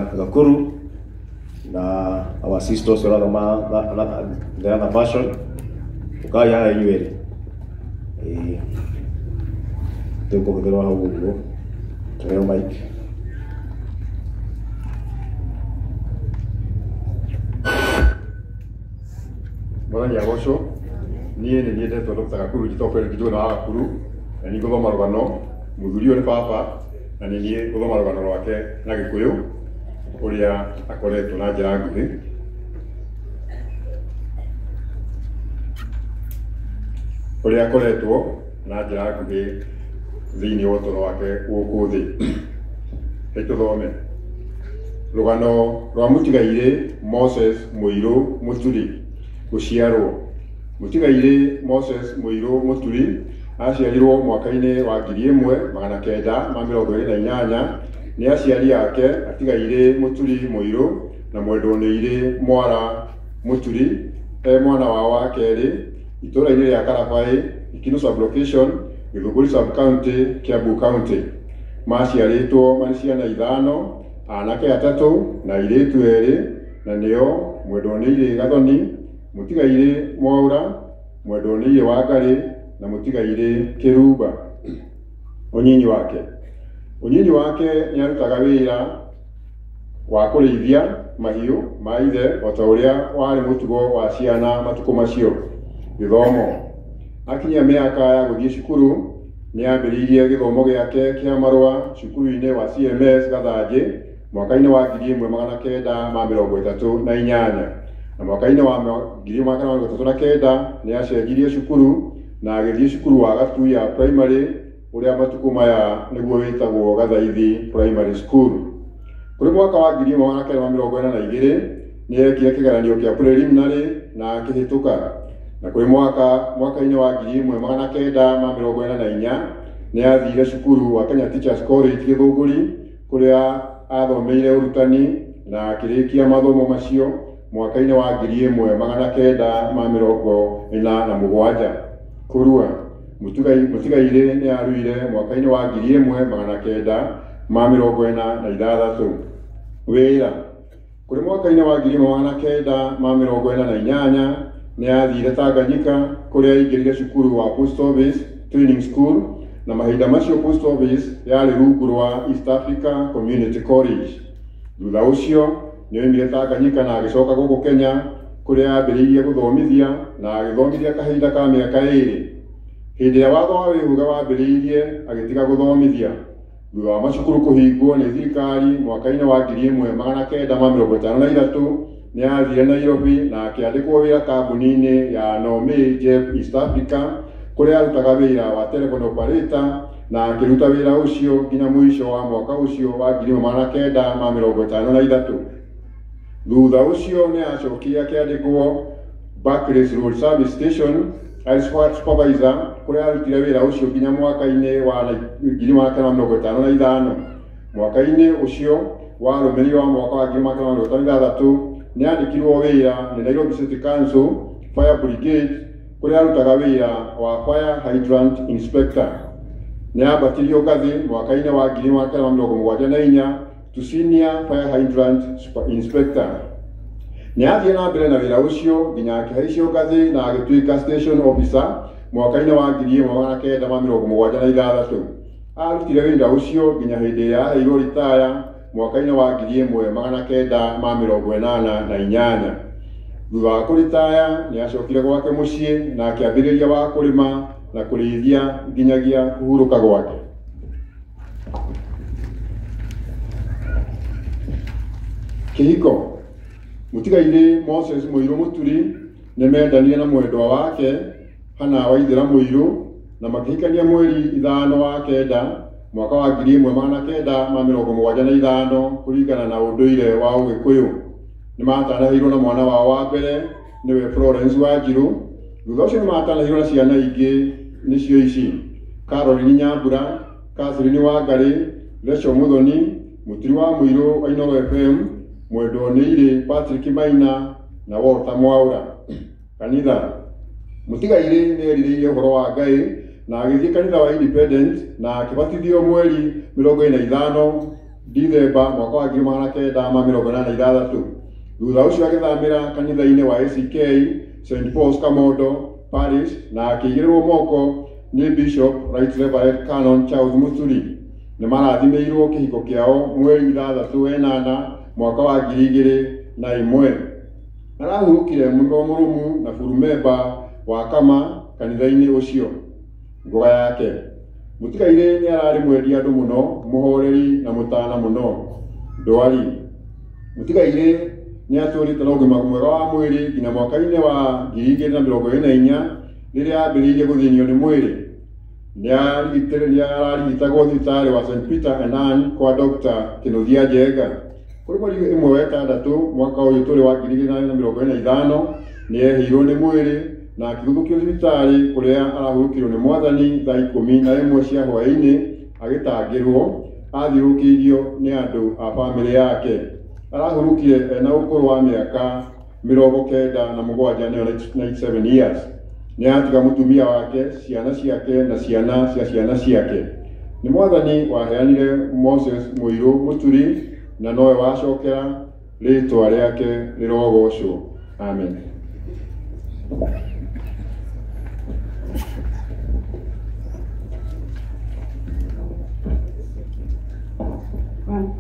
Gakuru na our sisters wala the other version ukaya inywe tuko kudero hawo tunayo mic mwana ya gosho niye ndiye to Dr. Gakuru gitokere gitona Gakuru ni goba marugano muthurio ni papa na niye goba marugano rwake na Gikuyu uria akoretwo na njira nguhi uria akoretwo na njira nguhi thiini wa utoro wake guku thi ituthome rugano rwa Mutigaire Moses Muiru Muturi guciarwo Mutigaire Moses Muiru Muturi aciarirwo mwaka-ini wa 1928 ni aciari yake atigaire Muturi Muiru na Mwendoniire Mwara Muturi mwana wa keri itura-ini ria Karabai Ikino sublocation Githunguri sub county Kiambu county maciaritwo mari ciana 5 anake 3 na airitu 2 na nio Mwendoniire Gathoni Mutigaire Mwaura Mwendoniire Wangari na Mutigaire Kiruba unyinyi wake ni arutaga wira wa kurithia mahiu maithe otauria wari mutugo wa ciana matuko macio githomo akinya miaka ya guthie cukuru ni ambiririe githomo giake kia marua cukuru-ini wa CMS Gathaje mwaka-ini wa 1938 na mwaka-ini wa 1939 ni acenjirie cukuru na agithie cukuru wa Gatuya primary uria matuko maya niguo witagwo Gathaithi primary school kuri mwaka wa 1942 ni ekire kigeranio kia preliminary na akihituka na kuri mwaka-ini wa 1944 ni athire cukuru wa Kenya Teachers College Githunguri kuria athomeire urutani na akirikia mathomo macio mwaka-ini wa 1947 kurua Mutigaire ni aruire mwaka-ini wa 1946 wira kuri mwaka-ini wa 1948 ni athire Tanganyika kuria aingirire cukuru wa Post Office Training School na mahinda macio Post Office yari rungu rwa East Africa Community College thutha ucio ni oimire Tanganyika na agicoka guku Kenya kuria ambiriirie guthomithia na agithomithia kahinda ka miaka 2 hindi ya watho wa wihuga wambiriirie agitiga guthomithia thutha wa macukuru kuhingwo ni thirikari mwaka-ini wa 1953 ni athire Nairobi na akiandikwo wira kambuni-ini ya Nome Jeff East Africa kuria arutaga wira wa telephone operator na akiruta wira ucio nginya mwisho wa mwaka ucio wa 1953 thutha ucio ni acokirie akiandikwo Barclays Road Service Station as supervisor kuria arutire wira ucio nginya mwaka-ini wa 1955 mwaka-ini ucio wa rumiri wa mwaka wa 1956 ni andikirwo wira ni Nairobi City Council Fire Brigade kuria arutaga wira wa Fire Hydrant Inspector ni ambatirio ngathi mwaka-ini wa 1974 to Senior Fire Hydrant Inspector ni athie na mbere na wira ucio nginya akihaicio ngathi na agituika station officer mwaka-ini wa 1976 arutire wira ucio nginya hindi ya aheirwo retire mwaka-ini wa 1988 thutha wa kuritaya ni acokire gwake mucii na akiambiriria wa kurima na kurithia nginyagia kuhuruka gwake kihiko Mutigaire Moses Muiru Muturi ni mendanie na mwendwa wake Hana Waithira Muiru na makihikania mweri 5 wa kenda mwaka wa 1975 kuringana na unduire wa Ugikuyu ni matanahirwo na mwana wao wa mbere niwe Florence Wanjiru thutha ucio ni matanahirwo na ciana ingi nicio ici Caroline Nyambura Catherine Wangari Rachel Muthoni Muturi wa Muiru wa Inooro FM Mwendoniire Patrick Maina na Walter Mwaura kanitha Mutigaire ni eririire uhoro wa Ngai na agithie kanitha wa Independent na akibatithio mweri 25 Ndithemba mwaka wa 1986. Thutha ũcio agĩthamĩra kanitha-inĩ wa ACK St Paul's Kamondo Parish na akĩigĩrĩrwo moko nĩ Bishop Right Reverend Canon Charles Muthuri. Nĩ marathimĩirwo kĩhiko kĩao mweri 6/8 mwaka wa 2001. Arahurũkire mũrũmu na full member wa kama kanitha-inĩ ũcio. Ngoga yake Mũtigaire nĩ ararĩ mwendi andũ mũno, mũhoreri na mũtana mũno. Ndwari Mũtigaire nĩ atũrĩte na ũgima mwega wa mwĩrĩ nginya mwaka-inĩ wa 2024 rĩrĩa ambĩrĩirie gũthĩnio nĩ mwĩrĩ. Nĩ ararigitagwo thibitarĩ wa St Peter and Anne kwa Dr. Kĩnũthia Njenga. Kũrĩ mweri 1/6 mwaka ũyũ tũrĩ wa 2025 nĩ ehĩirwo nĩ mwĩrĩ na akĩguthũkio thibitarĩ kũrĩa arahurũkirwo nĩ Mwathani thaa 11 cia hwaĩ-inĩ agĩtangĩrwo athiũrũkĩirio nĩ andũ a bamĩrĩ yake. Arahurũkire ena ũkũrũ wa mĩaka 97 nĩyo 97 years. Nĩ atiga mũtumia wake, ciana ciake na ciana cia ciana ciake. Nĩ Mwathani waheanire Moses Mũirũ Mũturi na nowe wacokera, rĩĩtwa rĩake rĩrogocwo. Amen.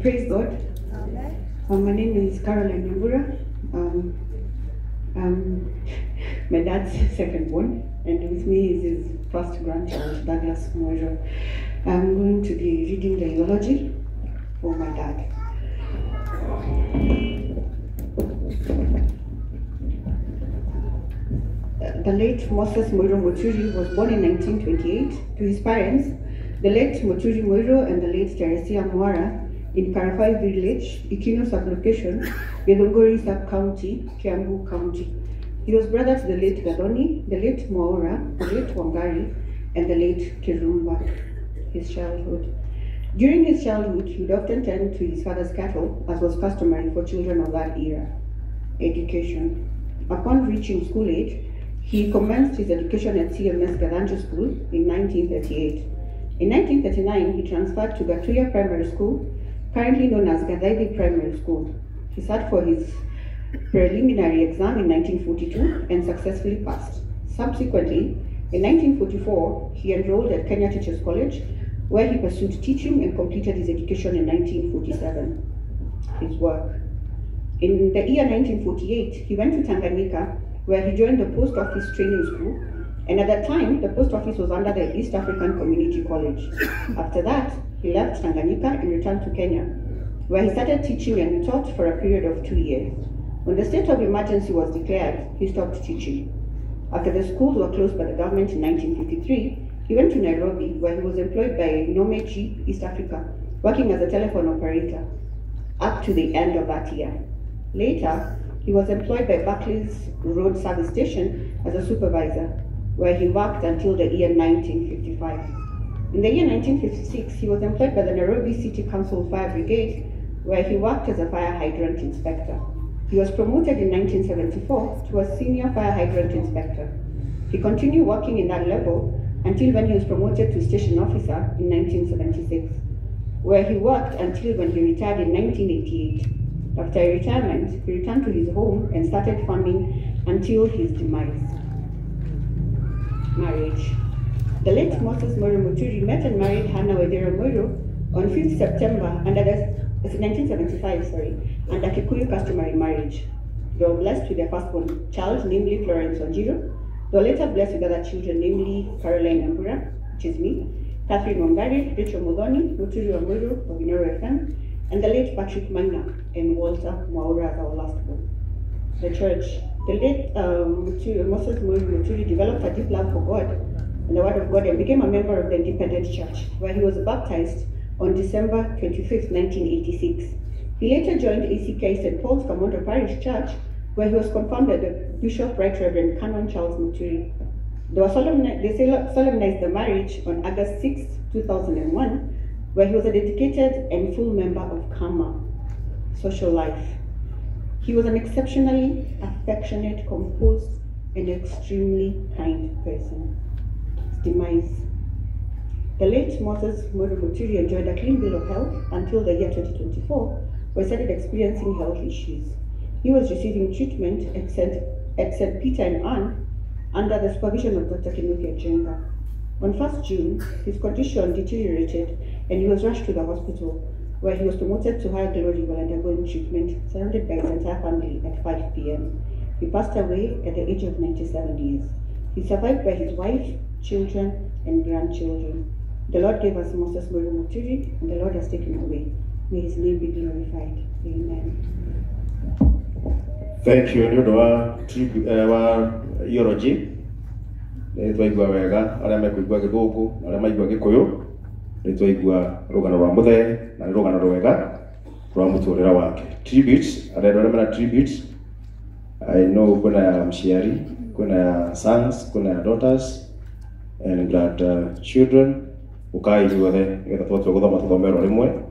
Praise God. My name is Caroline Nyambura. My dad's second born, and with me is his first grandchild, Douglas Mwero. I'm going to be reading the eulogy for my dad. The late Moses Mwero Muturi was born in 1928 to his parents, the late Muturi Mwero and the late Teresia Mwara, in Karafai village, Ikino sublocation, Githunguri sub-county, Kiambu County. He was brother to the late Gadoni, the late Mwaura, the late Wangari, and the late Kirumba. His childhood. During his childhood, he would often tend to his father's cattle, as was customary for children of that era. Education. Upon reaching school age, he commenced his education at CMS Galanjo School in 1938. In 1939, he transferred to Gatuya Primary School, currently known as Gadaidi Primary School. He sat for his preliminary exam in 1942 and successfully passed. Subsequently, in 1944, he enrolled at Kenya Teachers College, where he pursued teaching and completed his education in 1947. His work. In the year 1948, he went to Tanganyika, where he joined the Post Office Training School, and at that time, the post office was under the East African Community College. After that, he left Tanganyika and returned to Kenya, where he started teaching and taught for a period of 2 years. When the state of emergency was declared, he stopped teaching. After the schools were closed by the government in 1953, he went to Nairobi, where he was employed by Nomechi East Africa, working as a telephone operator, up to the end of that year. Later, he was employed by Barclays Road Service Station as a supervisor, where he worked until the year 1955. In the year 1956, he was employed by the Nairobi City Council Fire Brigade, where he worked as a fire hydrant inspector. He was promoted in 1974 to a senior fire hydrant inspector. He continued working in that level until when he was promoted to station officer in 1976, where he worked until when he retired in 1988. After retirement, he returned to his home and started farming until his demise. Marriage. The late Moses Mwero Muturi met and married Hannah Wedera Mwero on 5th September under 1975, under Kikuyu customary marriage. They were blessed with their firstborn child, namely Florence Wanjiru. They were later blessed with other children, namely Caroline Nyambura, which is me, Catherine Wangari, Rachel Modoni, Muturi Mwero of Inoro FM, and the late Patrick Maina and Walter Mwaura as our last born. The church. The late Moses Mwero Muturi developed a deep love for God and the Word of God and became a member of the Independent Church, where he was baptized on December 25th, 1986. He later joined ACK St Paul's Kamondo Parish Church, where he was confirmed as the Bishop Right Reverend Canon Charles Muturi. They solemnized the marriage on August 6, 2001, where he was a dedicated and full member of Karma social life. He was an exceptionally affectionate, composed, and extremely kind person. His demise. The late Moses Mwiru Muturi enjoyed a clean bill of health until the year 2024, where he started experiencing health issues. He was receiving treatment at St. Peter and Anne under the supervision of Dr. Kinuthia Jenga. On 1st June, his condition deteriorated and he was rushed to the hospital, where he was promoted to higher glory while undergoing treatment, surrounded by his entire family at 5 p.m. He passed away at the age of 97 years. He survived by his wife, children, and grandchildren. The Lord gave us Moses Mwiru Muturi, and the Lord has taken away. May his name be glorified. Amen. Thank you. Ndio wa eulogy. Nĩ twaigua wega arĩa mekuigua Gĩthũngũ na arĩa maigua Gĩkũyũ. Nĩ twaigua rũgano rwa mũthee na nĩ rũgano rwega rwa mũtũrĩre wake. Tributes, arĩa mena tributes. I know kuna ya mciari, kuna ya sons, kuna ya daughters and grandchildren. Ukai inyuothe nĩgetha tũthomero rĩmwe.